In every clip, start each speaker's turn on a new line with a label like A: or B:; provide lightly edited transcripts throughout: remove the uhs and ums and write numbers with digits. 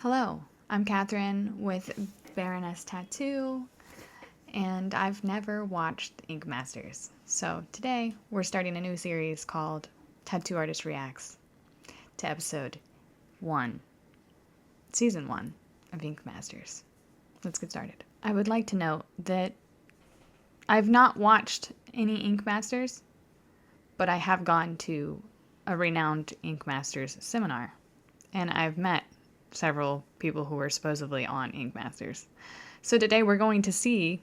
A: Hello, I'm Catherine with Baroness Tattoo, and I've never watched Ink Masters. So today we're starting a new series called Tattoo Artist Reacts to episode 1, season 1 of Ink Masters. Let's get started. I would like to note that I've not watched any Ink Masters, but I have gone to a renowned Ink Masters seminar, and I've met several people who were supposedly on Ink Masters. So today we're going to see,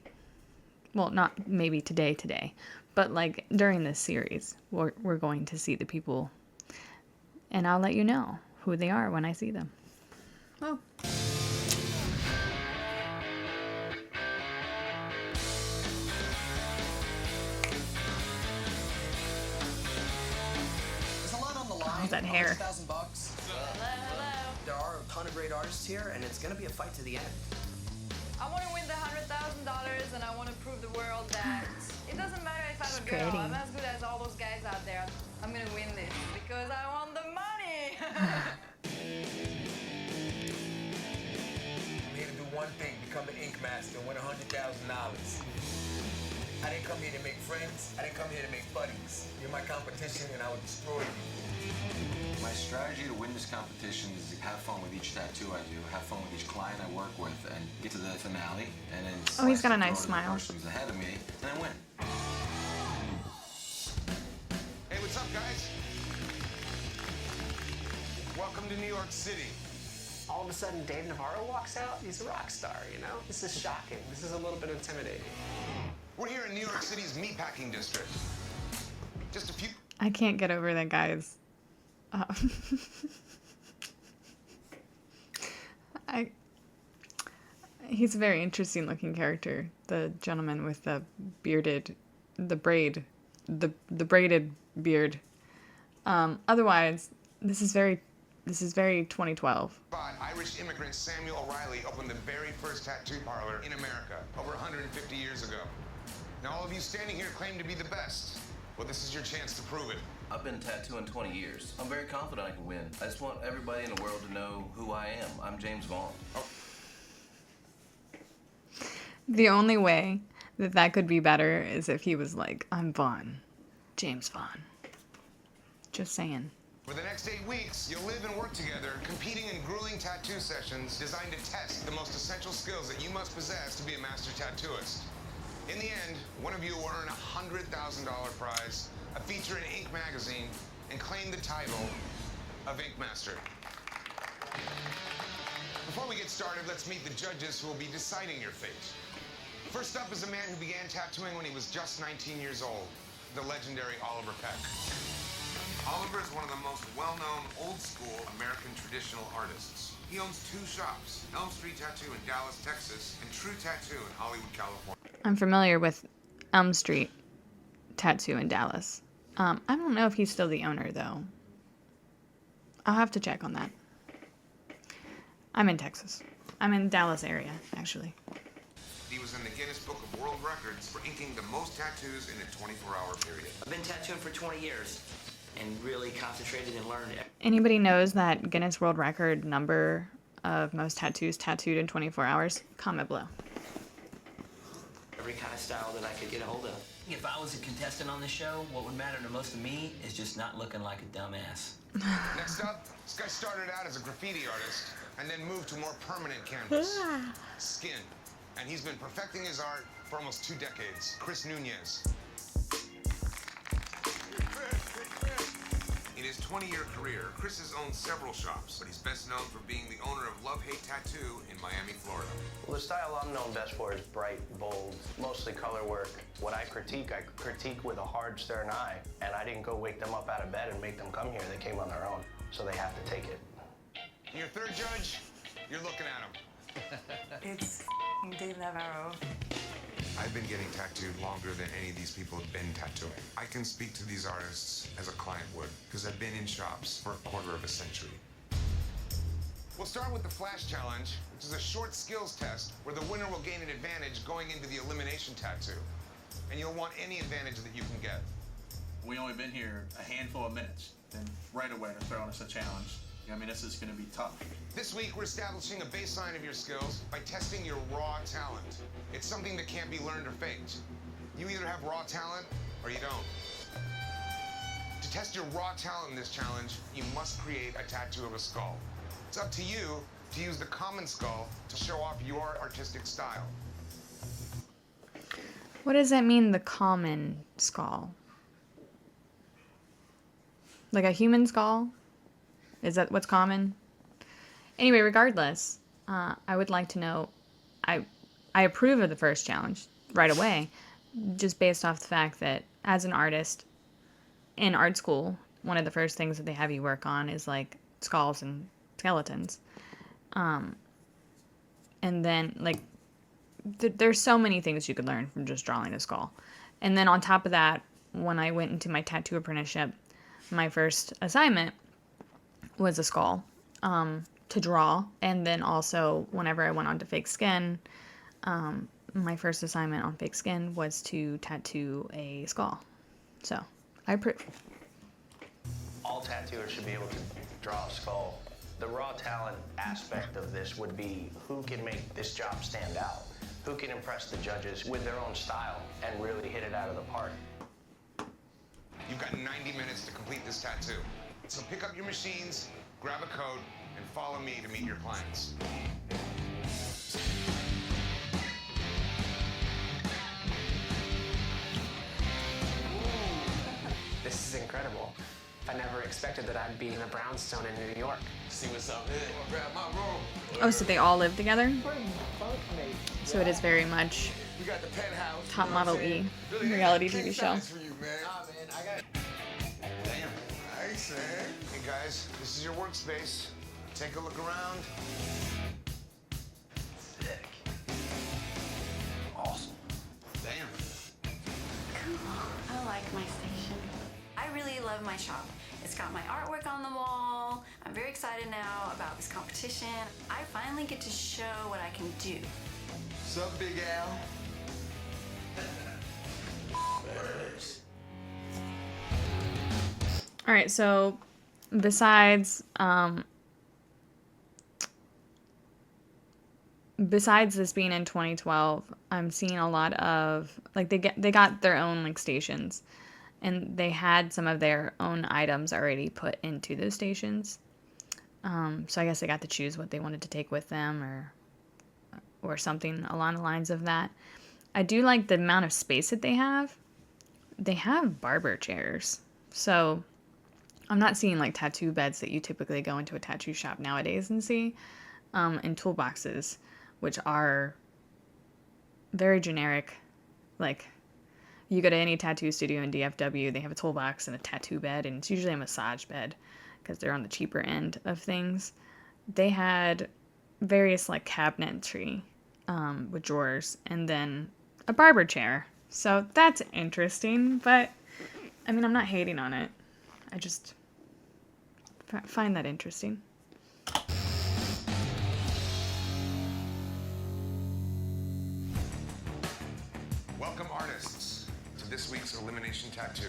A: well, not maybe today, but like during this series, we're going to see the people, and I'll let you know who they are when I see them. Oh. How's that hair?
B: There are a ton of great artists here, and it's gonna be a fight to the end.
C: I want to win the $100,000, and I want to prove the world that it doesn't matter if I'm a girl.
A: Pretty.
C: I'm as good as all those guys out there. I'm gonna win this because I want the money.
D: I'm here to do one thing, become an Ink Master and win $100,000. I didn't come here to make friends. I didn't come here to make buddies. You're my competition, and I will destroy you.
E: My strategy to win this competition is to have fun with each tattoo I do, have fun with each client I work with, and get to the finale, and then
A: Oh, he's got a
E: slice the
A: nice
E: throat of the
A: smile.
E: person who's ahead of me, and then win.
F: Hey, what's up, guys? Welcome to New York City.
B: All of a sudden, Dave Navarro walks out. He's a rock star, you know? This is shocking. This is a little bit intimidating.
F: We're here in New York City's meatpacking district. Just a few.
A: I can't get over that guy's. He's a very interesting looking character. The gentleman with the braided beard. Otherwise, this is very 2012.
F: Irish immigrant Samuel O'Reilly opened the very first tattoo parlor in America over 150 years ago. Now, all of you standing here claim to be the best. Well, this is your chance to prove it.
G: I've been tattooing 20 years. I'm very confident I can win. I just want everybody in the world to know who I am. I'm James Vaughn.
F: Oh.
A: The only way that could be better is if he was like, I'm Vaughn. James Vaughn. Just saying.
F: For the next 8 weeks, you'll live and work together, competing in grueling tattoo sessions designed to test the most essential skills that you must possess to be a master tattooist. In the end, one of you will earn a $100,000 prize, a feature in Ink magazine, and claim the title of Ink Master. Before we get started, let's meet the judges who will be deciding your fate. First up is a man who began tattooing when he was just 19 years old, the legendary Oliver Peck. Oliver is one of the most well-known old-school American traditional artists. He owns 2 shops, Elm Street Tattoo in Dallas, Texas, and True Tattoo in Hollywood, California.
A: I'm familiar with Elm Street Tattoo in Dallas. I don't know if he's still the owner, though. I'll have to check on that. I'm in Texas. I'm in Dallas area, actually.
F: He was in the Guinness Book of World Records for inking the most tattoos in a 24-hour period.
B: I've been tattooing for 20 years and really concentrated and learned
A: Anybody knows that Guinness World Record number of most tattoos tattooed in 24 hours? Comment below.
B: every kind of style that I could get a hold of.
H: If I was a contestant on this show, what would matter to most of me is just not looking like a dumbass.
F: Next up, this guy started out as a graffiti artist and then moved to more permanent canvas, skin. And he's been perfecting his art for almost 2 decades. Chris Nunez. In his 20-year career, Chris has owned several shops, but he's best known for being the owner of Love Hate Tattoo in Miami, Florida.
I: Well, the style I'm known best for is bright, bold, mostly color work. What I critique with a hard, stern eye. And I didn't go wake them up out of bed and make them come here. They came on their own, so they have to take it.
F: And your third judge, you're looking at him.
C: It's Dave Navarro.
F: I've been getting tattooed longer than any of these people have been tattooing. I can speak to these artists as a client would, because I've been in shops for a quarter of a century. We'll start with the Flash Challenge, which is a short skills test where the winner will gain an advantage going into the elimination tattoo. And you'll want any advantage that you can get.
J: We only been here a handful of minutes, then right away they're throwing us a challenge. I mean, this is going to be tough.
F: This week, we're establishing a baseline of your skills by testing your raw talent. It's something that can't be learned or faked. You either have raw talent or you don't. To test your raw talent in this challenge, you must create a tattoo of a skull. It's up to you to use the common skull to show off your artistic style.
A: What does that mean, the common skull? Like a human skull? Is that what's common? Anyway, regardless, I would like to know, I approve of the first challenge right away, just based off the fact that as an artist in art school, one of the first things that they have you work on is like skulls and skeletons. And then like there's so many things you could learn from just drawing a skull. And then on top of that, when I went into my tattoo apprenticeship, my first assignment was a skull to draw. And then also whenever I went on to Fake Skin, my first assignment on Fake Skin was to tattoo a skull. So I approve.
I: All tattooers should be able to draw a skull. The raw talent aspect of this would be who can make this job stand out, who can impress the judges with their own style and really hit it out of the park.
F: You've got 90 minutes to complete this tattoo. So pick up your machines, grab a coat, and follow me to meet your clients.
B: This is incredible. I never expected that I'd be in a brownstone in New York.
D: See what's up here. Grab my room.
A: Oh, so they all live together? So it is very much
D: We got the penthouse.
A: top
D: you know what I'm
A: model-y
D: saying? Really,
A: reality
D: king
A: TV show.
D: size for you, man. Nah, man, I got. Damn. Nice, man.
F: Hey guys, this is your workspace. Take a look around.
D: Sick. Awesome. Damn.
K: I like my station. I really love my shop. It's got my artwork on the wall. I'm very excited now about this competition. I finally get to show what I can do.
D: What's up, Big Al?
A: All right, so besides this being in 2012, I'm seeing a lot of like they got their own like stations, and they had some of their own items already put into those stations. So I guess they got to choose what they wanted to take with them, or something along the lines of that. I do like the amount of space that they have. They have barber chairs, so I'm not seeing like tattoo beds that you typically go into a tattoo shop nowadays and see, and toolboxes, which are very generic. Like, you go to any tattoo studio in DFW, they have a toolbox and a tattoo bed, and it's usually a massage bed because they're on the cheaper end of things. They had various like cabinetry with drawers, and then a barber chair. So that's interesting, but I mean, I'm not hating on it. I just find that interesting.
F: Welcome, artists, to this week's Elimination Tattoo.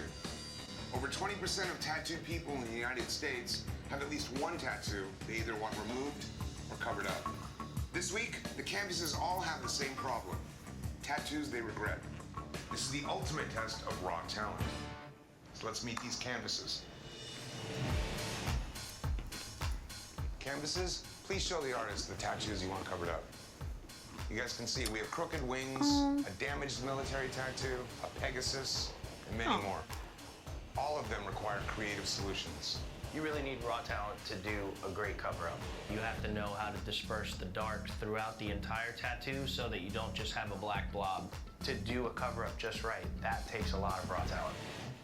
F: Over 20% of tattooed people in the United States have at least one tattoo they either want removed or covered up. This week, the canvases all have the same problem: tattoos they regret. This is the ultimate test of raw talent. So let's meet these canvases. Canvases, please show the artist the tattoos you want covered up. You guys can see we have crooked wings, a damaged military tattoo, a Pegasus, and many more. All of them require creative solutions.
I: You really need raw talent to do a great cover-up. You have to know how to disperse the darks throughout the entire tattoo so that you don't just have a black blob. To do a cover-up just right, that takes a lot of raw talent.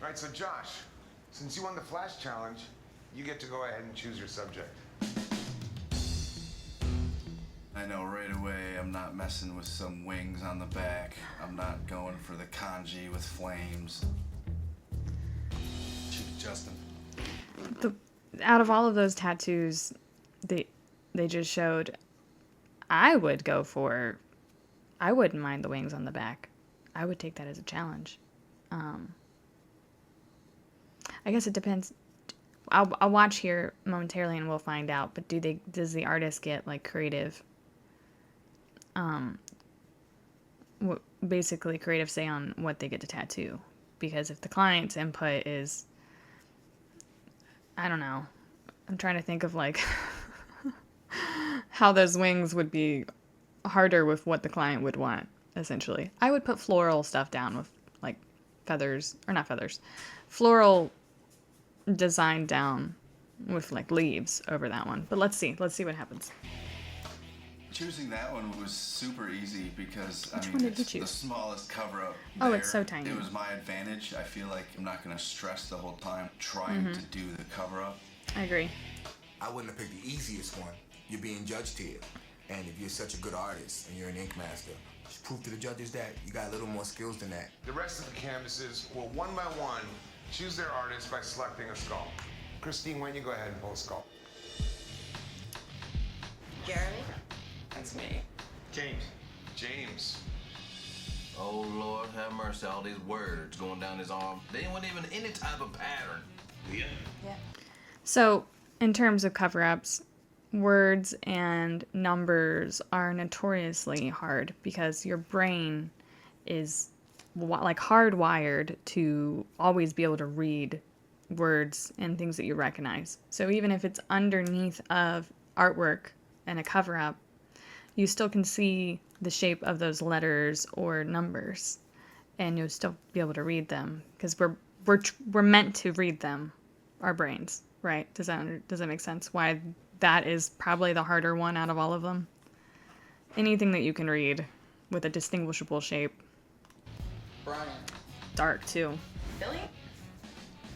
F: All right, so Josh, since you won the Flash Challenge, you get to go ahead and choose your subject.
J: I know right away I'm not messing with some wings on the back. I'm not going for the kanji with flames. Shoot it, Justin.
A: Out of all of those tattoos they just showed, I wouldn't mind the wings on the back. I would take that as a challenge. I guess it depends. I'll watch here momentarily and we'll find out. But does the artist get like creative, basically creative say on what they get to tattoo? Because if the client's input is, I don't know, I'm trying to think of like how those wings would be harder with what the client would want. Essentially, I would put floral stuff down with like feathers, or not feathers, floral design down with like leaves over that one. But let's see what happens.
J: Choosing that one was super easy because
A: Which one did you
J: it's the
A: choose?
J: smallest cover up.
A: Oh,
J: there.
A: it's so tiny.
J: It was my advantage. I feel like I'm not going to stress the whole time trying to do the cover up.
A: I agree.
D: I wouldn't have picked the easiest one. You're being judged here. And if you're such a good artist and you're an ink master, just prove to the judges that you got a little more skills than that.
F: The rest of the canvases will one by one choose their artist by selecting a skull. Christine, why don't you go ahead and pull a skull?
L: Jeremy?
B: That's me.
F: James. James.
G: Oh, Lord, have mercy. All these words going down his arm. They weren't even any type of pattern.
L: Yeah.
A: So, in terms of cover-ups, words and numbers are notoriously hard because your brain is like hardwired to always be able to read words and things that you recognize. So even if it's underneath of artwork and a cover-up, you still can see the shape of those letters or numbers, and you'll still be able to read them because we're meant to read them, our brains, right? Does that make sense? Why that is probably the harder one out of all of them. Anything that you can read with a distinguishable shape.
L: Brian.
A: Dark too.
L: Billy?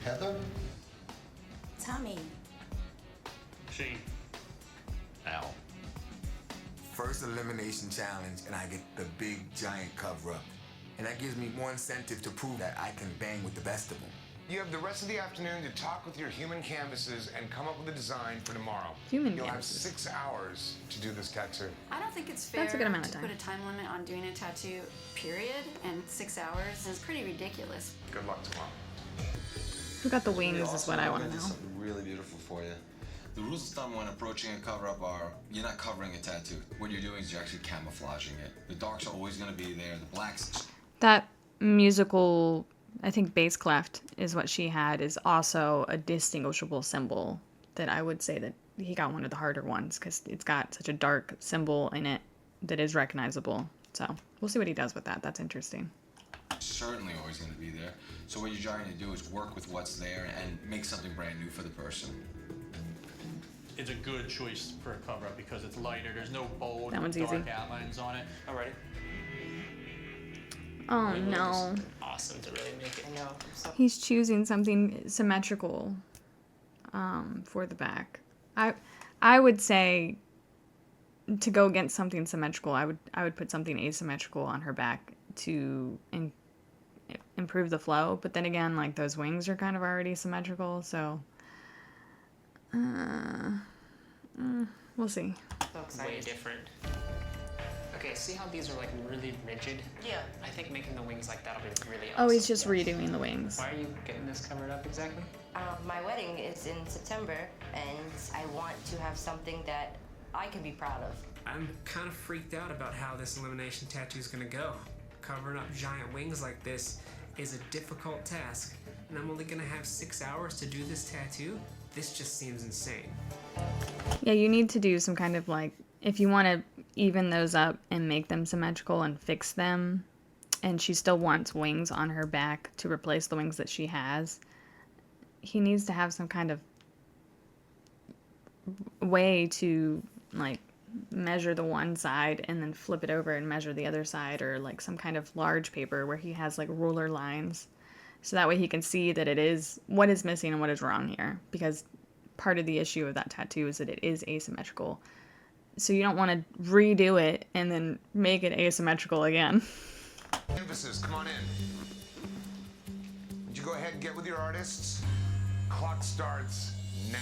M: Heather?
L: Tommy.
B: Shane. Al.
D: First elimination challenge, and I get the big giant cover up. And that gives me more incentive to prove that I can bang with the best of them.
F: You have the rest of the afternoon to talk with your human canvases and come up with a design for tomorrow.
A: Human
F: You'll
A: canvases.
F: have 6 hours to do this tattoo.
K: I don't think it's fair
A: That's a good amount of
K: to
A: time.
K: put a time limit on doing a tattoo, period, and 6 hours is pretty ridiculous.
F: Good luck tomorrow.
A: Who got the wings is
E: Also,
A: what I
E: we're
A: want to
E: gonna do
A: know.
E: something really beautiful for you. The rules of thumb when approaching a cover-up are you're not covering a tattoo. What you're doing is you're actually camouflaging it. The darks are always going to be there. The blacks.
A: That musical, I think bass clef is what she had, is also a distinguishable symbol that I would say that he got one of the harder ones because it's got such a dark symbol in it that is recognizable. So we'll see what he does with that. That's interesting.
E: Certainly always going to be there. So what you're trying to do is work with what's there and make something brand new for the person.
B: It's a good choice for a cover-up because it's lighter. There's no bold,
A: That one's
B: dark
A: easy.
B: outlines on it. Alrighty.
A: Oh no.
B: Awesome to really make it.
L: I know.
A: He's choosing something symmetrical for the back. I would say to go against something symmetrical, I would put something asymmetrical on her back to improve the flow. But then again, like those wings are kind of already symmetrical, so we'll see.
L: So excited.
B: Way different. Okay, see how these are like really rigid?
L: Yeah.
B: I think making the wings like that'll be really
A: Oh,
B: awesome.
A: he's just redoing the wings.
B: Why are you getting this covered up exactly?
L: My wedding is in September, and I want to have something that I can be proud of.
N: I'm kind of freaked out about how this elimination tattoo is gonna go. Covering up giant wings like this is a difficult task, and I'm only gonna have 6 hours to do this tattoo? This just seems insane.
A: Yeah, you need to do some kind of like, if you want to even those up and make them symmetrical and fix them, and she still wants wings on her back to replace the wings that she has, he needs to have some kind of way to like measure the one side and then flip it over and measure the other side, or like some kind of large paper where he has like ruler lines, so that way he can see that it is what is missing and what is wrong here, because part of the issue of that tattoo is that it is asymmetrical. So you don't want to redo it and then make it asymmetrical again.
F: Canvases, come on in. Would you go ahead and get with your artists? Clock starts now.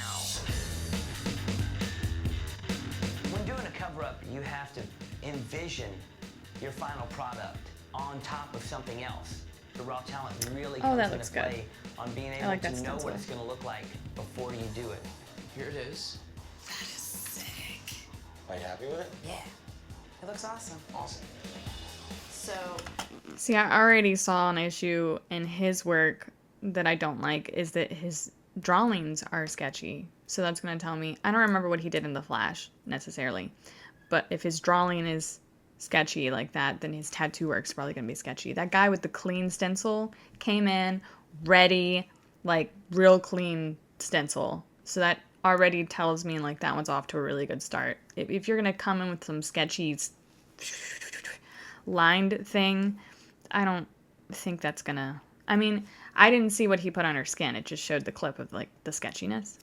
H: When doing a cover-up, you have to envision your final product on top of something else. The raw talent really
A: Oh,
H: comes
A: that
H: into
A: looks good.
H: play on being
A: I
H: able
A: like
H: to
A: that
H: know
A: stencil.
H: what it's going to look like before you do it.
B: Here it is.
E: Are you happy with it?
K: Yeah. It looks awesome.
B: Awesome.
K: So,
A: See, I already saw an issue in his work that I don't like is that his drawings are sketchy. So that's going to tell me, I don't remember what he did in The Flash necessarily, but if his drawing is sketchy like that, then his tattoo work's probably going to be sketchy. That guy with the clean stencil came in ready, like real clean stencil. So that already tells me like that one's off to a really good start. If you're going to come in with some sketchy lined thing, I don't think that's going to... I mean, I didn't see what he put on her skin. It just showed the clip of like the sketchiness.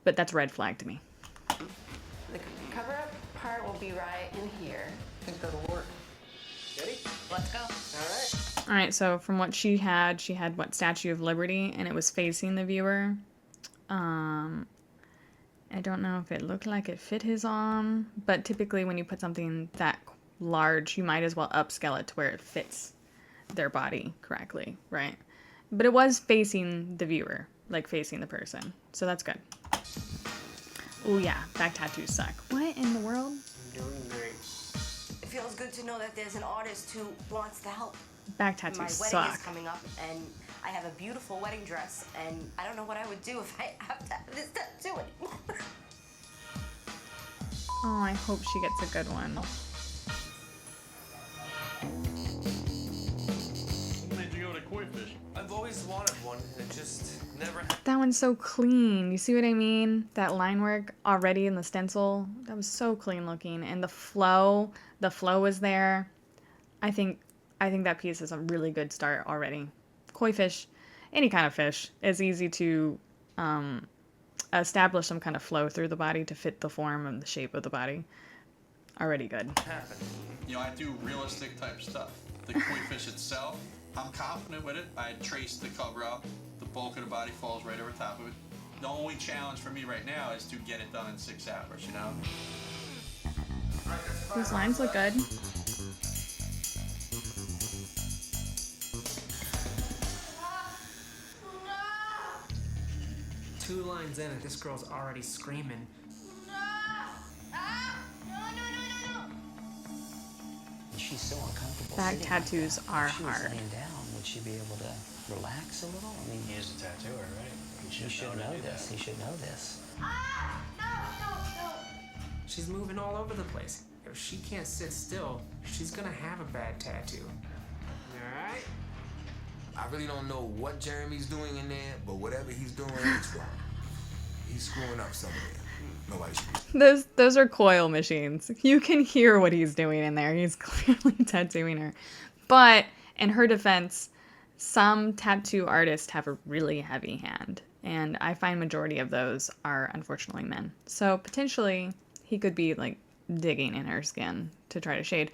A: But that's a red flag to me.
K: the cover-up part will be right in here.
B: I think that'll work. Ready?
K: Let's go.
B: All right.
A: All right, so from what she had what, Statue of Liberty, and it was facing the viewer. I don't know if it looked like it fit his arm, but typically when you put something that large, you might as well upscale it to where it fits their body correctly, right? But it was facing the viewer, like facing the person, so that's good. Oh yeah, back tattoos suck. What in the world?
B: I'm doing great.
L: It feels good to know that there's an artist who wants to help.
A: Back tattoos
L: My wedding
A: suck.
L: is coming up, and I have a beautiful wedding dress, and I don't know what I would do if I have to have this tattoo anymore.
A: Oh, I hope she gets a good one.
O: What made you go to koi fishing?
G: I've always wanted one, and it just never happened.
A: That one's so clean. You see what I mean? That line work already in the stencil, that was so clean looking, and the flow was there. I think that piece is a really good start already. Koi fish, any kind of fish, is easy to establish some kind of flow through the body to fit the form and the shape of the body. Already good.
O: You know, I do realistic type stuff. The koi fish itself, I'm confident with it. I traced the cover up. The bulk of the body falls right over top of it. The only challenge for me right now is to get it done in 6 hours, you know?
A: Those lines look good.
N: Two lines in and this girl's already screaming.
H: She's so uncomfortable.
A: Back
H: sitting
A: tattoos
H: like that.
A: are
H: If she was
A: hard.
H: laying down, would she be able to relax a little? I mean,
B: He is a tattooer, right?
H: you should know this. He should know this.
N: She's moving all over the place. If she can't sit still, she's gonna have a bad tattoo. Alright?
D: I really don't know what Jeremy's doing in there, but whatever he's doing, it's wrong. He's screwing up somewhere. Nobody should.
A: Those are coil machines. You can hear what he's doing in there. He's clearly tattooing her. But in her defense, some tattoo artists have a really heavy hand, and I find majority of those are unfortunately men. So potentially he could be like digging in her skin to try to shade,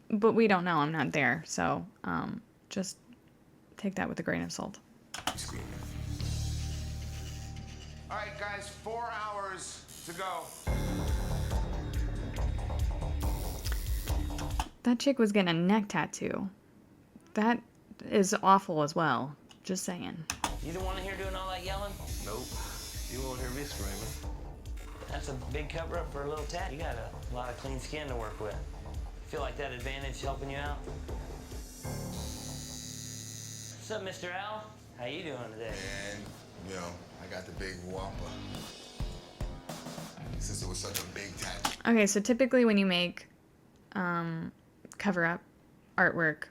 A: but we don't know. I'm not there, so just take that with a grain of salt.
F: All right, guys, 4 hours to go.
A: That chick was getting a neck tattoo. That is awful as well. Just saying.
H: You the one in here doing all that yelling?
I: Nope. You won't hear me screaming.
H: That's a big cover up for a little tat. You got a lot of clean skin to work with. Feel like that advantage helping you out? What's up, Mr. Al? How you doing today?
F: And, you know, I got the big whopper. Since it was such a big tattoo.
A: Okay, so typically when you make cover up artwork,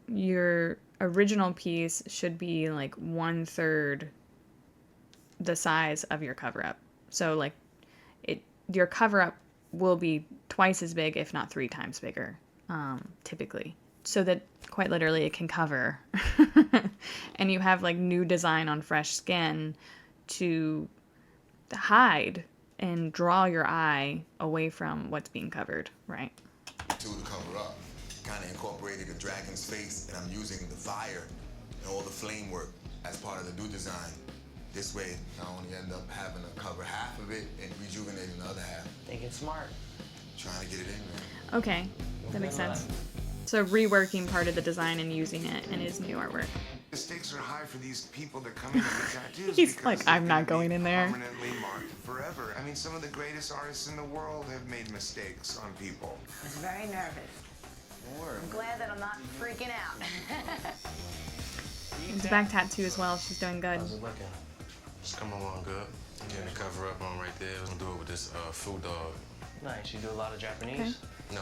A: your original piece should be like 1/3 the size of your cover up. So like your cover up will be twice as big, if not 3 times bigger, typically. So that quite literally it can cover. And you have like new design on fresh skin to hide and draw your eye away from what's being covered, right?
F: To cover up. Kind of incorporated the dragon's face, and I'm using the fire and all the flame work as part of the new design. This way, I only end up having to cover half of it and rejuvenating the other half.
H: Think it's smart.
F: Trying to get it in, man.
A: Okay, that makes sense. So reworking part of the design and using it in his new artwork.
F: The stakes are high for these people that come in to get tattoos.
A: He's
F: because
A: like,
F: they're
A: I'm not
F: gonna
A: going
F: be
A: in there.
F: Permanently marked forever. I mean, some of the greatest artists in the world have made mistakes on people.
P: I was very nervous. I'm glad that I'm not freaking out.
A: It's back tattoo as well. She's doing good.
I: How's it looking?
Q: It's coming along good. I'm getting the cover up on right there. We're gonna do it with this food dog.
I: Nice. You do a lot of Japanese?
A: Okay.
Q: No.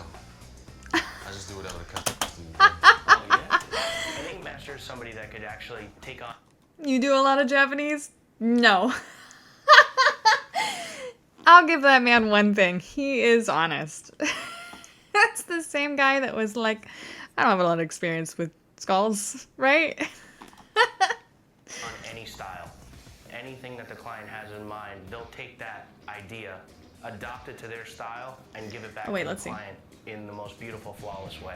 Q: I just do whatever the customer.
I: Oh, yeah? An ink master is somebody that could actually take on.
A: You do a lot of Japanese? No. I'll give that man one thing. He is honest. That's the same guy that was like, I don't have a lot of experience with skulls, right?
I: On any style. Anything that the client has in mind, they'll take that idea, adopt it to their style, and give it back to the client in the most beautiful, flawless way.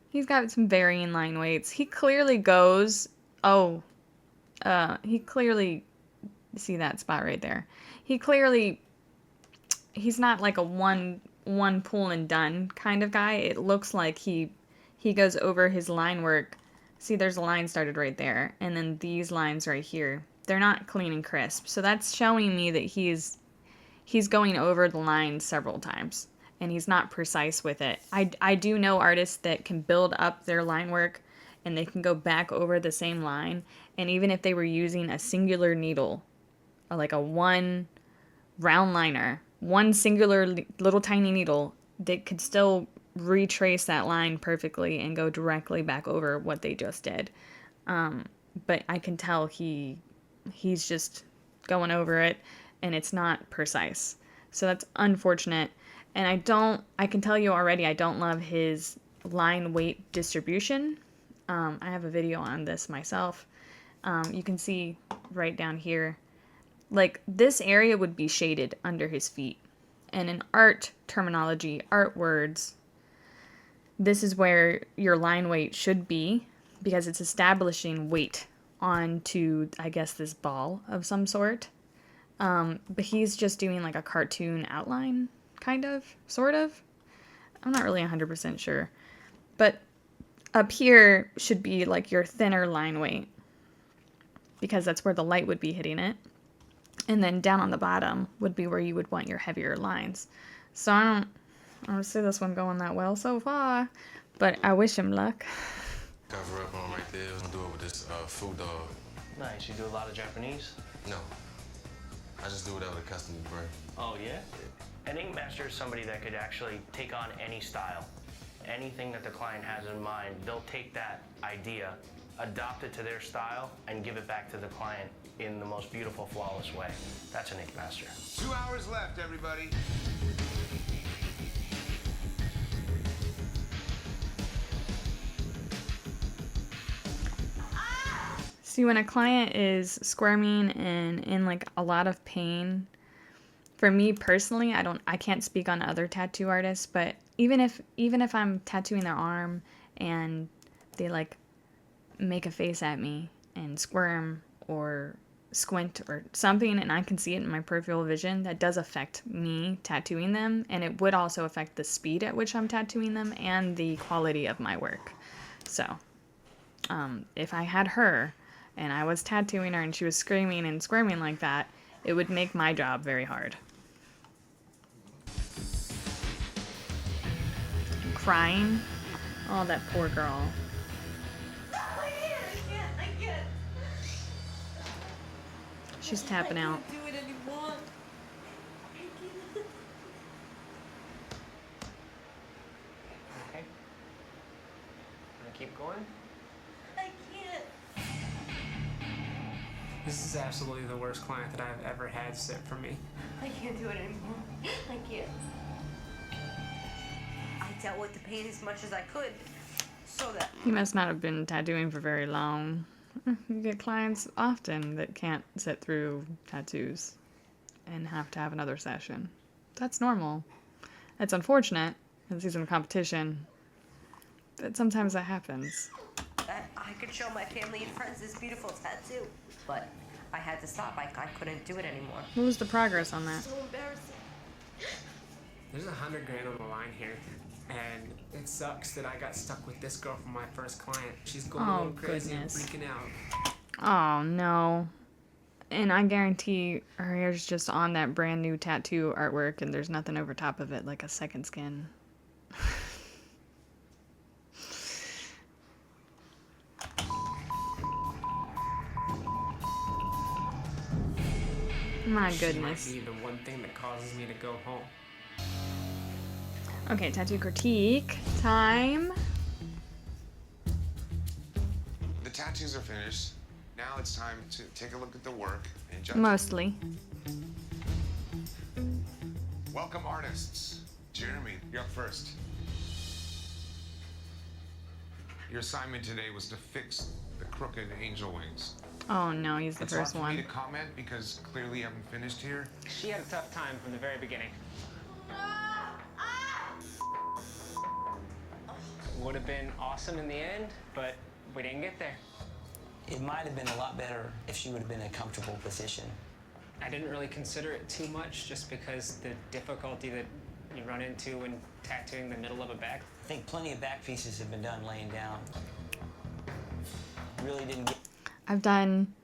A: He's got some varying line weights. He clearly goes, he clearly, see that spot right there. He's not like a one pull and done kind of guy. It looks like he goes over his line work. See, there's a line started right there, and then these lines right here. They're not clean and crisp. So that's showing me that he's going over the line several times, and he's not precise with it. I do know artists that can build up their line work, and they can go back over the same line, and even if they were using a singular needle, like a one round liner, one singular little tiny needle, they could still retrace that line perfectly and go directly back over what they just did. But I can tell he's just going over it, and it's not precise. So that's unfortunate. And I can tell you already, I don't love his line weight distribution. I have a video on this myself. You can see right down here, like this area would be shaded under his feet. And in art terminology, art words, this is where your line weight should be, because it's establishing weight onto, I guess, this ball of some sort. But he's just doing like a cartoon outline, kind of, sort of. I'm not really 100% sure. But up here should be like your thinner line weight, because that's where the light would be hitting it. And then down on the bottom would be where you would want your heavier lines. So I don't see this one going that well so far, but I wish him luck.
Q: Cover up on right there. We're gonna do it with this food dog.
I: Nice. You do a lot of Japanese?
Q: No. I just do whatever the customer bring.
I: Oh, yeah? An ink master is somebody that could actually take on any style. Anything that the client has in mind, they'll take that idea, adopt it to their style, and give it back to the client in the most beautiful, flawless way. That's an ink master.
F: 2 hours left, everybody.
A: See, when a client is squirming and in like a lot of pain, for me personally, I can't speak on other tattoo artists, but even if I'm tattooing their arm and they like make a face at me and squirm or squint or something, and I can see it in my peripheral vision, that does affect me tattooing them, and it would also affect the speed at which I'm tattooing them and the quality of my work. So if I had her and I was tattooing her and she was screaming and squirming like that, it would make my job very hard. And crying. Oh, that poor girl. She's tapping out.
P: I can't do it anymore.
I: Okay. Gonna keep going?
P: I can't.
N: This is absolutely the worst client that I've ever had sit for me.
P: I can't do it anymore. I can't. I dealt with the pain as much as I could, so that
A: He must not have been tattooing for very long. You get clients often that can't sit through tattoos and have to have another session. That's normal. It's unfortunate, because he's in a competition, but sometimes that happens.
P: I could show my family and friends this beautiful tattoo, but
L: I had to stop. I couldn't do it anymore.
A: What was the progress on that?
C: So embarrassing.
N: There's $100,000 on the line here, and it sucks that I got stuck with this girl from my first client. She's going a little crazy
A: goodness.
N: and freaking out.
A: Oh no. And I guarantee her hair's just on that brand new tattoo artwork and there's nothing over top of it like a second skin. My goodness.
N: She might be the one thing that causes me to go home.
A: Okay, tattoo critique time.
F: The tattoos are finished. Now it's time to take a look at the work and judge.
A: Mostly.
F: Welcome, artists. Jeremy, you're up first. Your assignment today was to fix the crooked angel wings.
A: Oh no, he's the
F: It's
A: first
F: hard for me
A: one.
F: to comment because clearly you haven't finished here.
N: She had a tough time from the very beginning. Would have been awesome in the end, but we didn't get there.
H: It might have been a lot better if she would have been in a comfortable position.
N: I didn't really consider it too much just because the difficulty that you run into when tattooing the middle of a back.
H: I think plenty of back pieces have been done laying down. Really didn't get...
A: I've done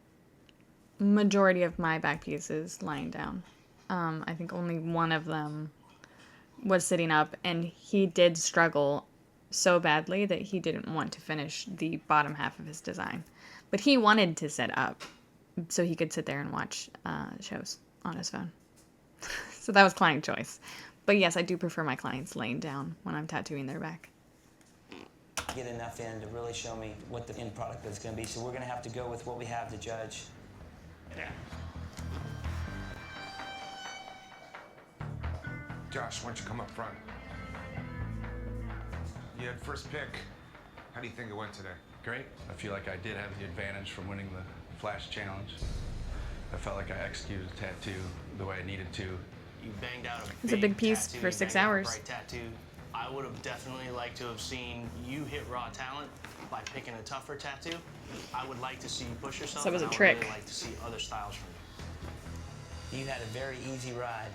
A: majority of my back pieces lying down. I think only one of them was sitting up, and he did struggle so badly that he didn't want to finish the bottom half of his design. But he wanted to sit up so he could sit there and watch shows on his phone. So that was client choice. But yes, I do prefer my clients laying down when I'm tattooing their back.
H: Get enough in to really show me what the end product is going to be. So we're going to have to go with what we have to judge.
N: Yeah.
F: Josh, why don't you come up front? You had first pick. How do you think it went today?
J: Great. I feel like I did have the advantage from winning the Flash Challenge. I felt like I executed the tattoo the way I needed to.
I: You banged out a
A: It's a big piece
I: tattoo,
A: for
I: you
A: 6
I: banged out a
A: hours.
I: bright tattoo. I would have definitely liked to have seen you hit raw talent by picking a tougher tattoo. I would like to see you push yourself.
A: So it was
I: and
A: a
I: I would
A: trick.
I: really like to see other styles from you.
H: You had a very easy ride.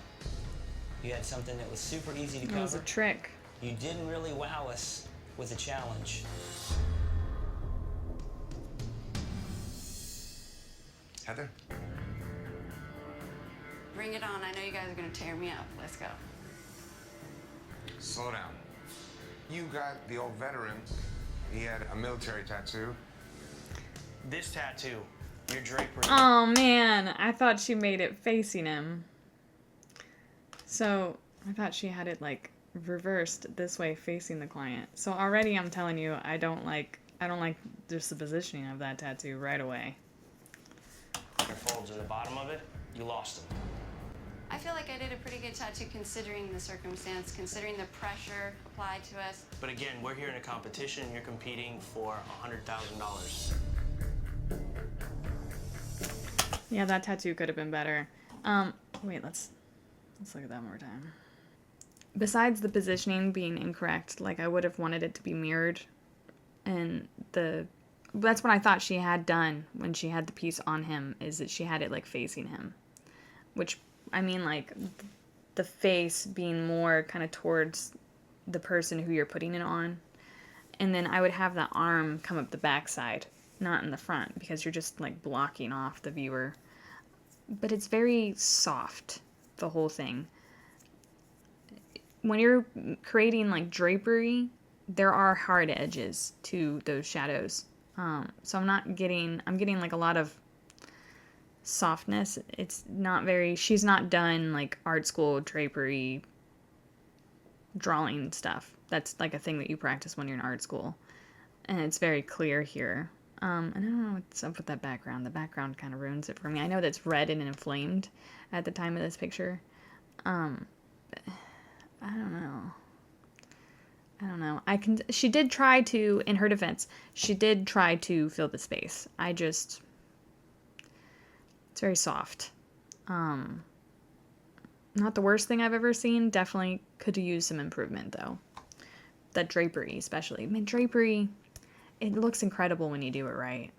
H: You had something that was super easy to
A: It
H: cover.
A: was a trick.
H: You didn't really wow us with a challenge.
F: Heather?
K: Bring it on. I know you guys are going to tear me up. Let's go.
F: Slow down. You got the old veteran. He had a military tattoo.
I: This tattoo, your drapery.
A: Oh man, I thought she made it facing him. So I thought she had it like reversed this way facing the client. So already I'm telling you, I don't like just the positioning of that tattoo right away.
I: Your folds at the bottom of it, you lost them.
K: I feel like I did a pretty good tattoo considering the circumstance, considering the pressure applied to us.
I: But again, we're here in a competition. You're competing for $100,000.
A: Yeah, that tattoo could have been better. Wait, let's look at that one more time. Besides the positioning being incorrect, like I would have wanted it to be mirrored, and that's what I thought she had done when she had the piece on him, is that she had it like facing him, which I mean like the face being more kind of towards the person who you're putting it on, and then I would have the arm come up the backside, not in the front, because you're just like blocking off the viewer. But it's very soft, the whole thing. When you're creating like drapery, there are hard edges to those shadows. So I'm getting like a lot of softness. It's not very, she's not done like art school drapery drawing stuff. That's like a thing that you practice when you're in art school. And it's very clear here. And I don't know what's up with that background. The background kind of ruins it for me. I know that's red and inflamed at the time of this picture. I don't know. She did try to, in her defense, she did try to fill the space. It's very soft. Not the worst thing I've ever seen. Definitely could use some improvement though. That drapery especially. I mean, drapery, it looks incredible when you do it right.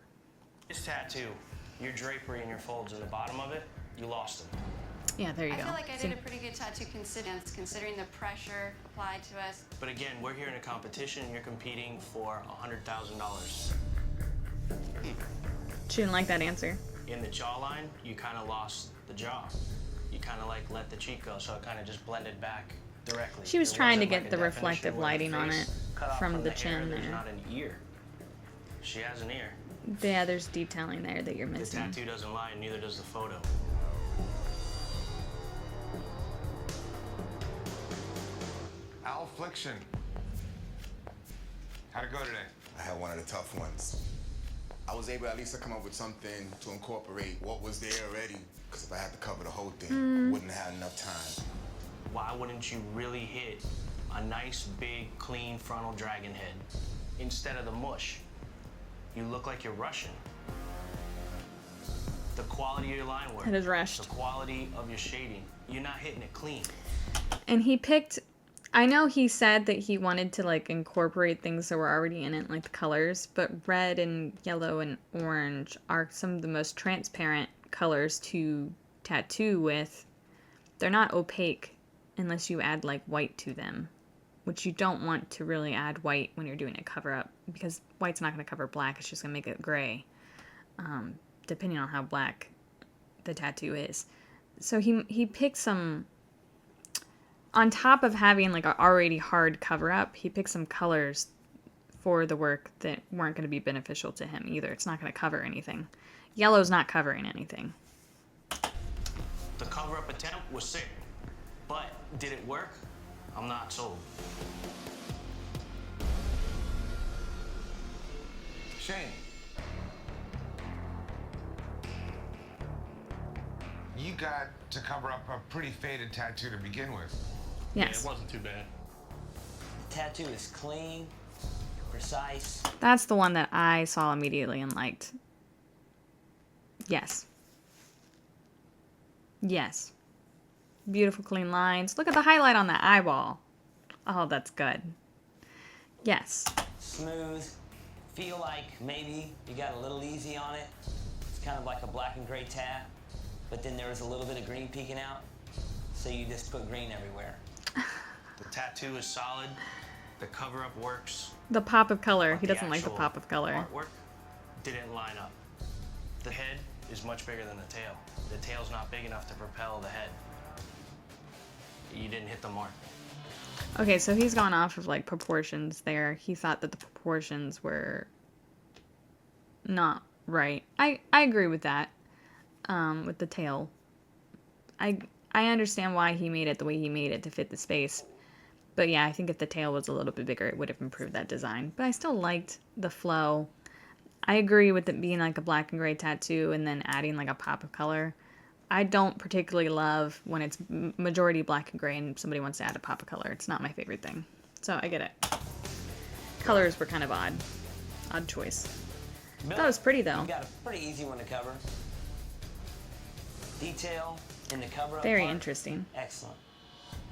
I: This tattoo,
H: your drapery and your folds in the bottom of it, you lost them.
A: Yeah, there you
K: I
A: go.
K: feel like I
A: See?
K: did a pretty good tattoo considering the pressure applied to us.
H: But again, we're here in a competition and you're competing for $100,000.
A: She didn't like that answer.
H: In the jawline, you kind of lost the jaw. You kind of like let the cheek go, so it kind of just blended back directly.
A: She was
H: There
A: trying to
H: wasn't,
A: get
H: like,
A: the
H: a definition
A: reflective
H: where the
A: lighting on
H: face
A: it
H: cut off
A: from the
H: hair,
A: chin
H: there's
A: there.
H: not an ear. She has an ear.
A: Yeah, there's detailing there that you're
H: The
A: missing.
H: tattoo doesn't lie, and neither does the photo.
F: Affliction. How'd it go today?
R: I had one of the tough ones. I was able at least to come up with something to incorporate what was there already, because if I had to cover the whole thing, wouldn't have had enough time.
H: Why wouldn't you really hit a nice, big, clean frontal dragon head instead of the mush? You look like you're Russian. The quality of your line work.
A: It is rushed.
H: The quality of your shading. You're not hitting it clean.
A: And he picked, I know he said that he wanted to like incorporate things that were already in it, like the colors, but red and yellow and orange are some of the most transparent colors to tattoo with. They're not opaque unless you add like white to them, which you don't want to really add white when you're doing a cover up, because white's not going to cover black, it's just going to make it gray, depending on how black the tattoo is. So he picked some, on top of having like an already hard cover up, he picked some colors for the work that weren't going to be beneficial to him either. It's not going to cover anything. Yellow's not covering anything.
H: The cover-up attempt was sick, but did it work? I'm not sold.
F: Shane. You got to cover up a pretty faded tattoo to begin with.
A: Yes.
O: Yeah, it wasn't too bad.
H: The tattoo is clean, precise.
A: That's the one that I saw immediately and liked. Yes. Yes. Beautiful clean lines. Look at the highlight on that eyeball. Oh, that's good. Yes.
H: Smooth. Feel like maybe you got a little easy on it. It's kind of like a black and gray tat, but then there was a little bit of green peeking out, so you just put green everywhere. The tattoo is solid. The cover-up works.
A: The pop of color. He
H: The
A: doesn't like the
H: actual
A: pop of color.
H: Artwork didn't line up. The head is much bigger than the tail. The tail's not big enough to propel the head. You didn't hit the mark.
A: Okay, so he's gone off of like proportions there. He thought that the proportions were not right. I agree with that. With the tail. I understand why he made it the way he made it to fit the space. But yeah, I think if the tail was a little bit bigger, it would have improved that design. But I still liked the flow. I agree with it being like a black and gray tattoo and then adding like a pop of color. I don't particularly love when it's majority black and gray and somebody wants to add a pop of color. It's not my favorite thing. So I get it. Colors were kind of odd. Odd choice. That was pretty though.
H: You got a pretty easy one to cover. Detail in the cover-up
A: Very
H: part,
A: interesting.
H: excellent.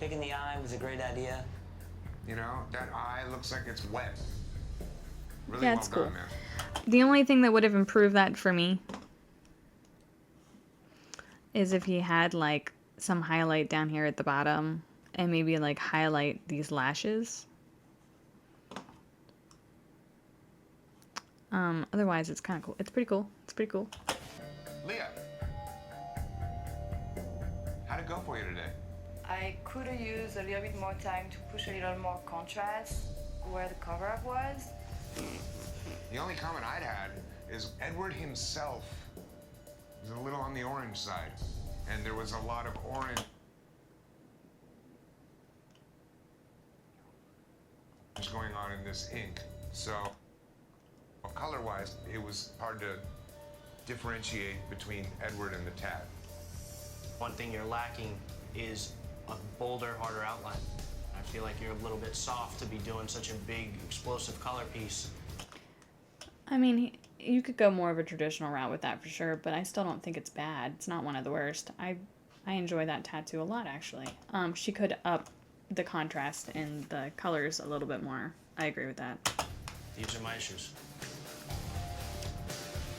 H: Picking the eye was a great idea.
F: You know, that eye looks like it's wet. Really
A: Yeah,
F: well
A: it's
F: done,
A: cool.
F: man.
A: The only thing that would have improved that for me is if he had like some highlight down here at the bottom and maybe like highlight these lashes. Otherwise it's kind of cool. It's pretty cool. It's pretty cool.
F: Leah. How'd it go for you today?
C: I could have used a little bit more time to push a little more contrast where the cover-up was.
F: The only comment I'd had is Edward himself was a little on the orange side, and there was a lot of orange going on in this ink. So, color-wise, it was hard to differentiate between Edward and the tat.
H: One thing you're lacking is a bolder, harder outline. I feel like you're a little bit soft to be doing such a big, explosive color piece.
A: I mean, you could go more of a traditional route with that for sure, but I still don't think it's bad. It's not one of the worst. I enjoy that tattoo a lot, actually. She could up the contrast and the colors a little bit more. I agree with that.
H: These are my issues.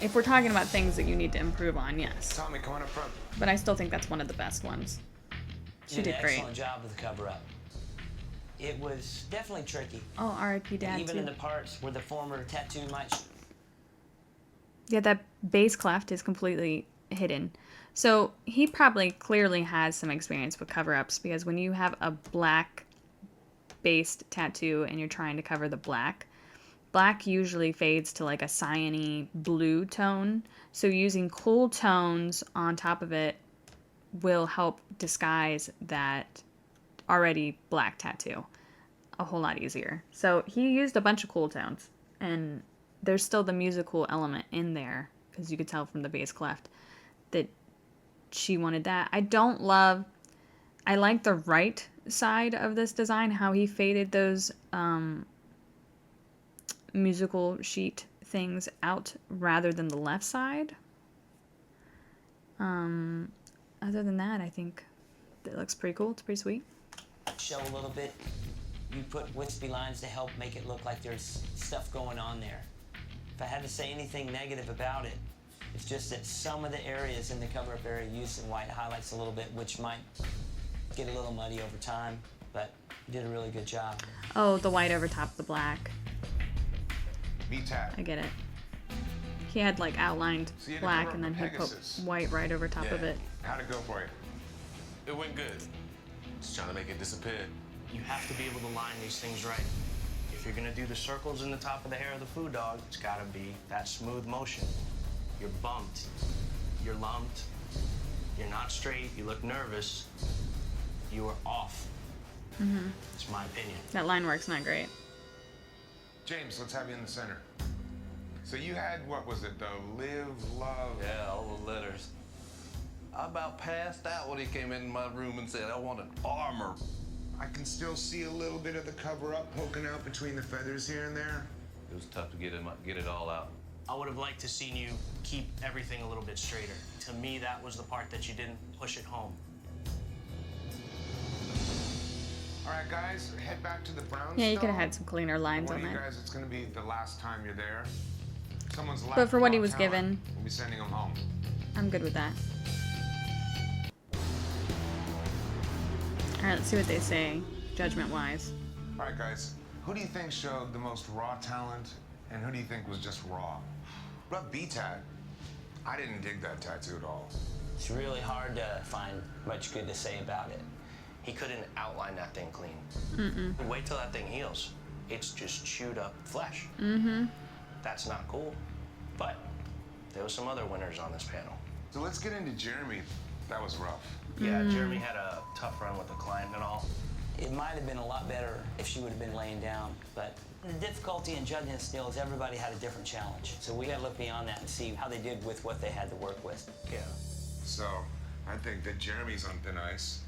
A: if we're talking about things that you need to improve on, yes.
F: Tommy, come on up front.
A: But I still think that's one of the best ones. She did
H: an
A: great.
H: excellent job with the cover-up. It was definitely tricky.
A: Oh, R.I.P. Dad,
H: Even
A: too.
H: in the parts where the former tattoo might...
A: Yeah, that bass cleft is completely hidden. So he probably clearly has some experience with cover-ups, because when you have a black-based tattoo and you're trying to cover the black, black usually fades to like a cyany blue tone. So using cool tones on top of it will help disguise that already black tattoo a whole lot easier. So he used a bunch of cool tones, and there's still the musical element in there, because you could tell from the bass cleft that she wanted that. I like the right side of this design, how he faded those musical sheet things out rather than the left side. Other than that, I think it looks pretty cool. It's pretty sweet.
H: show a little bit. You put wispy lines to help make it look like there's stuff going on there. If I had to say anything negative about it, it's just that some of the areas in the cover-up area used in white highlights a little bit, which might get a little muddy over time, but you did a really good job.
A: Oh, the white over top of the black.
F: V-Tat.
A: I get it. He had like outlined
F: So you had to
A: black
F: cover
A: and
F: up
A: then
F: with
A: he put
F: Pegasus.
A: white right over top of it.
F: How'd it go for you?
Q: It went good. Just trying to make it disappear.
I: You have to be able to line these things right. If you're gonna do the circles in the top of the hair of the food dog, it's gotta be that smooth motion. You're bumped, you're lumped, you're not straight, you look nervous, you are off.
A: Mm-hmm.
I: It's my opinion.
A: That line work's not great.
F: James, let's have you in the center. So you had, what was it, the live, love?
J: Yeah, all the letters. I about passed out when he came in my room and said, I wanted armor.
F: I can still see a little bit of the cover-up poking out between the feathers here and there.
J: It was tough to get it all out.
I: I would have liked to seen you keep everything a little bit straighter. To me, that was the part that you didn't push it home.
F: All right, guys, head back to the brownstone.
A: Yeah, you could have had some cleaner lines
F: One
A: on
F: of you
A: that.
F: guys, it's gonna be the last time you're there. Someone's left.
A: But for what he
F: raw
A: was
F: talent.
A: given,
F: We'll be sending him home.
A: I'm good with that. All right, let's see what they say, judgment-wise.
F: All right, guys, who do you think showed the most raw talent, and who do you think was just raw? What about B-Tat? I didn't dig that tattoo at all.
H: It's really hard to find much good to say about it.
I: He couldn't outline that thing clean.
A: Mm-mm.
I: Wait till that thing heals. It's just chewed up flesh.
A: Mm-hmm.
I: That's not cool. But there were some other winners on this panel.
F: So let's get into Jeremy. That was rough.
I: Yeah, Jeremy had a tough run with the client and all.
H: It might have been a lot better if she would have been laying down, but the difficulty in judging it still is everybody had a different challenge. So we gotta look beyond that and see how they did with what they had to work with.
I: Yeah.
F: So I think that Jeremy's on thin ice.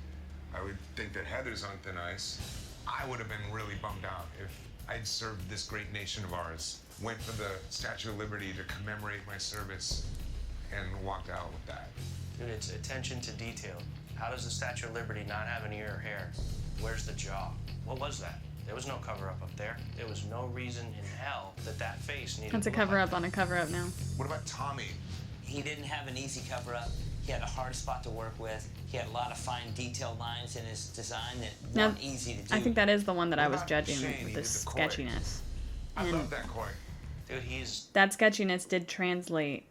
F: I would think that Heather's on thin ice. I would have been really bummed out if I'd served this great nation of ours, went for the Statue of Liberty to commemorate my service, and walked out with that.
I: Dude, it's attention to detail. How does the Statue of Liberty not have an ear or hair? Where's the jaw? What was that? There was no cover-up up there. There was no reason in hell that that face needed
A: That's a
I: to look like
A: cover-up on a cover-up now.
F: What about Tommy?
H: He didn't have an easy cover-up. He had a hard spot to work with. He had a lot of fine detailed lines in his design that
A: Now,
H: weren't easy to do.
A: I think that is the one that I was
F: about
A: judging
F: Shane?
A: with
F: He
A: the
F: did the koi.
A: sketchiness.
F: I
A: And
F: love that koi.
I: Dude, he's...
A: that sketchiness did translate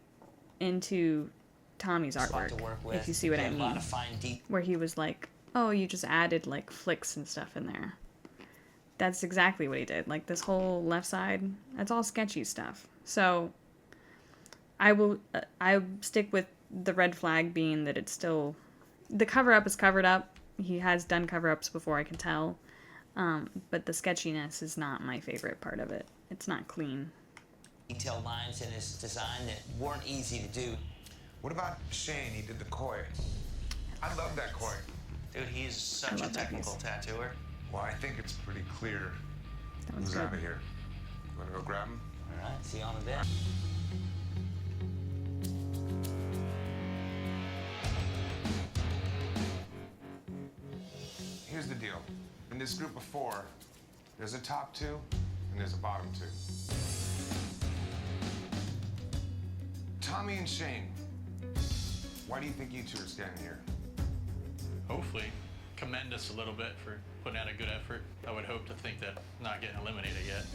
A: into Tommy's
H: Spot to
A: artwork,
H: work with.
A: if you see what
H: He
A: I
H: had a lot
A: mean.
H: of fine
A: Where he was like, oh, you just added like flicks and stuff in there. That's exactly what he did. Like this whole left side, that's all sketchy stuff. So I stick with the red flag being that it's still, the cover up is covered up. He has done cover ups before, I can tell. But the sketchiness is not my favorite part of it. It's not clean.
H: detailed lines in his design that weren't easy to do.
F: What about Shane? He did the koi. I love that koi.
I: Dude, he's such a technical tattooer.
F: Well, I think it's pretty clear
A: one's
F: who's
A: good.
F: out of here. You wanna go grab him?
H: All right, see you on a bit.
F: Here's the deal. In this group of four, there's a top two and there's a bottom two. Tommy and Shane, why do you think you two are standing here?
O: Hopefully, commend us a little bit for putting out a good effort. I would hope to think that not getting eliminated yet.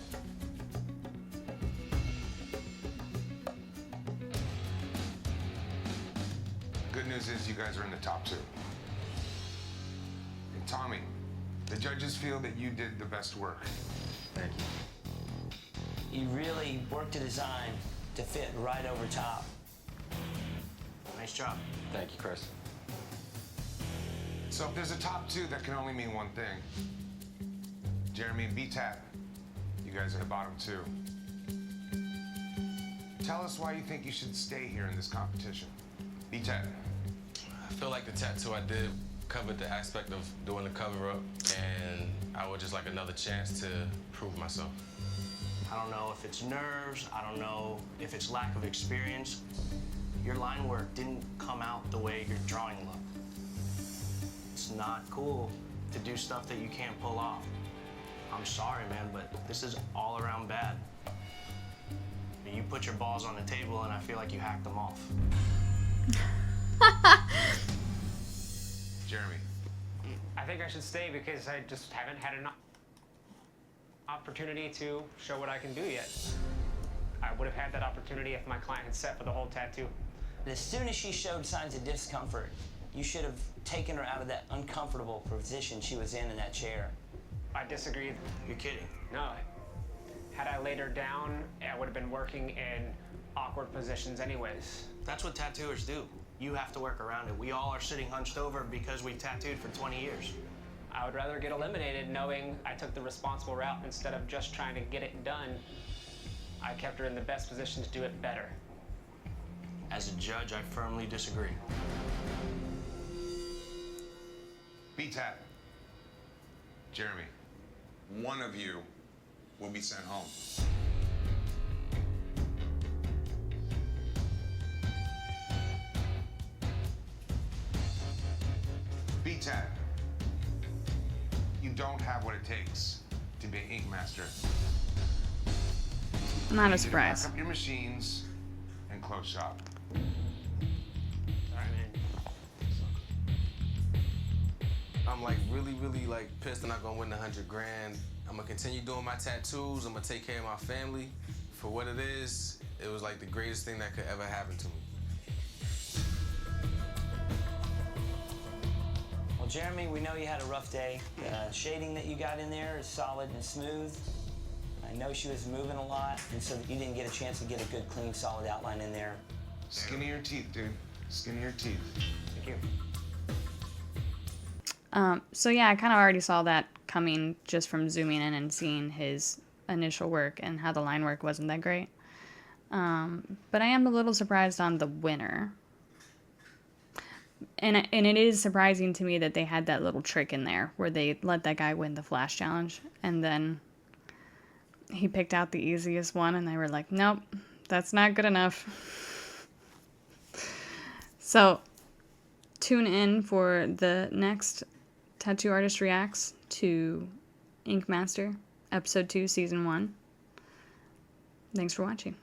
F: Good news is you guys are in the top 2. And Tommy, the judges feel that you did the best work.
H: Thank you. You really worked a design to fit right over top. Nice job.
Q: Thank you, Chris.
F: So if there's a top 2, that can only mean one thing. Jeremy and BTAT, you guys are the bottom 2. Tell us why you think you should stay here in this competition. BTAT.
Q: I feel like the tattoo I did covered the aspect of doing the cover-up, and I would just like another chance to prove myself.
I: I don't know if it's nerves, I don't know if it's lack of experience. Your line work didn't come out the way your drawing looked. It's not cool to do stuff that you can't pull off. I'm sorry, man, but this is all around bad. You put your balls on the table and I feel like you hacked them off.
F: Jeremy.
S: I think I should stay because I just haven't had an opportunity to show what I can do yet. I would have had that opportunity if my client had set for the whole tattoo.
H: As soon as she showed signs of discomfort, you should have taken her out of that uncomfortable position she was in that chair.
S: I disagree.
I: You're kidding.
S: No. Had I laid her down, I would have been working in awkward positions anyways.
I: That's what tattooers do. You have to work around it. We all are sitting hunched over because we tattooed for 20 years.
S: I would rather get eliminated knowing I took the responsible route instead of just trying to get it done. I kept her in the best position to do it better.
I: As a judge, I firmly disagree.
F: BTAT. Jeremy.
R: One of you will be sent home.
F: BTAT. You don't have what it takes to be an ink master.
A: Not a
F: You
A: surprise.
F: Pack up your machines and close shop.
Q: I'm like really like pissed I'm not gonna win the 100 grand. I'm gonna continue doing my tattoos. I'm gonna take care of my family. For what it is, it was like the greatest thing that could ever happen to me.
H: Well, Jeremy, we know you had a rough day. The shading that you got in there is solid and smooth. I know she was moving a lot, and so you didn't get a chance to get a good, clean, solid outline in there.
F: Skin of your teeth, dude. Skin of your teeth.
S: Thank you.
A: So yeah, I kind of already saw that coming just from zooming in and seeing his initial work and how the line work wasn't that great. But I am a little surprised on the winner. And it is surprising to me that they had that little trick in there where they let that guy win the Flash Challenge and then he picked out the easiest one and they were like, nope, that's not good enough. So tune in for the next Tattoo Artist Reacts to Ink Master, Episode 2, Season 1. Thanks for watching.